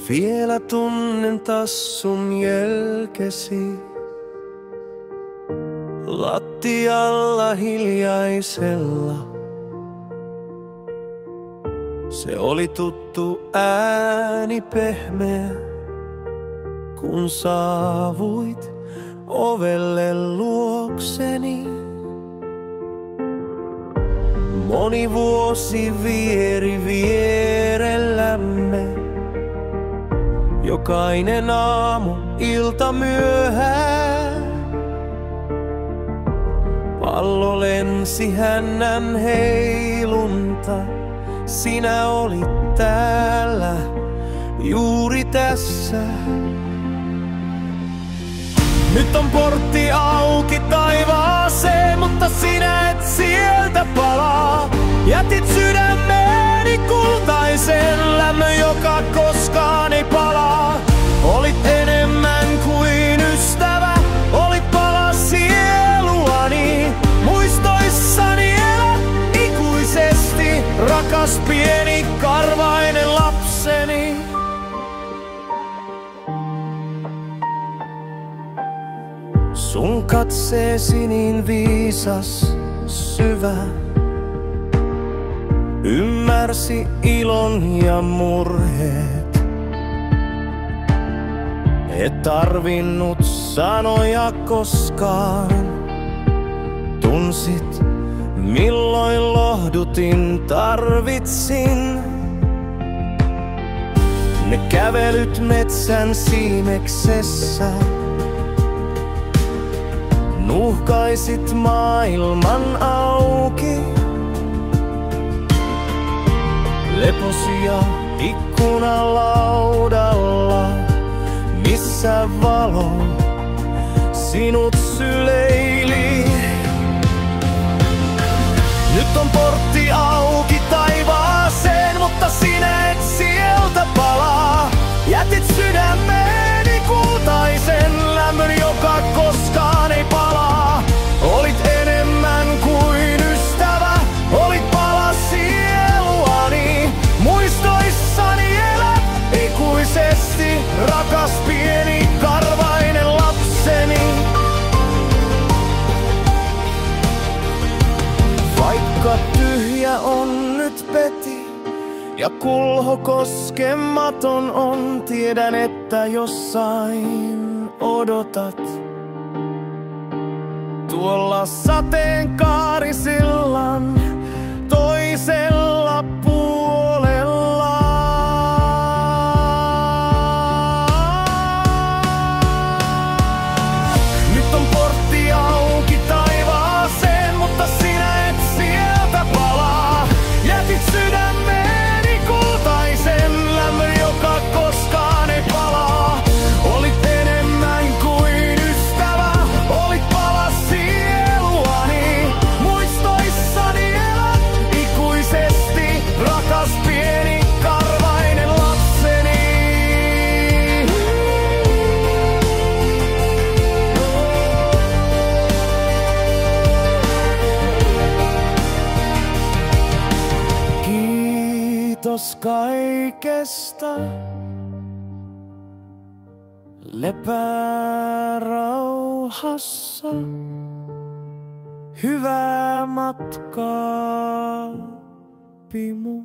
Vielä tunnen taas sun jälkesi lattialla hiljaisella. Se oli tuttu ääni pehmeä, kun saavuit ovelle luokseni. Moni vuosi vieri vierellämme, jokainen aamu, ilta myöhään. Pallo lensi hännän heilunta, sinä olit täällä, juuri tässä. Nyt on portti auki taivaaseen, mutta sinä et sieltä palaa. Jätit sydämeeni kultaisen lämmön, joka koskaan ei palaa. Olit enemmän kuin ystävä, olit pala sieluani. Muistoissani elä ikuisesti, rakas pieni karvainen lapseni. Sun katseesi niin viisas, syvä, ymmärsi ilon ja murheet. Et tarvinnut sanoja koskaan, tunsit milloin lohdutin tarvitsin. Ne kävelyt metsän siimeksessä, nuhkaisit maailman auki. Leposia ikkunalaudalla, missä valo sinut syleili. Nyt on portti auki taivaaseen, mutta sinä et sieltä palaa. Jätit sydämeeni kultaisen lämmön, joka koskaan ei palaa. Olit enemmän kuin ystävä, olit pala sieluani. Muistoissani elät ikuisesti, rakas pieni karvainen lapseni. Vaikka tyhjä on nyt peti ja kulho koskematon on, tiedän, että jossain odotat. Tuolla sateenkaarisillan toisella puolella. Nyt on portti auki taivaaseen, mutta sinä et sieltä palaa. Jätit sydämeeni kultaisen lämmön, joka koskaan ei palaa. Olit enemmän kuin ystävä, olit pala sieluani. Muistoissani elät ikuisesti, rakas pieni karvainen lapseni. Kiitos kaikesta. Lepää rauhassa. Hyvää matkaa, Pimu.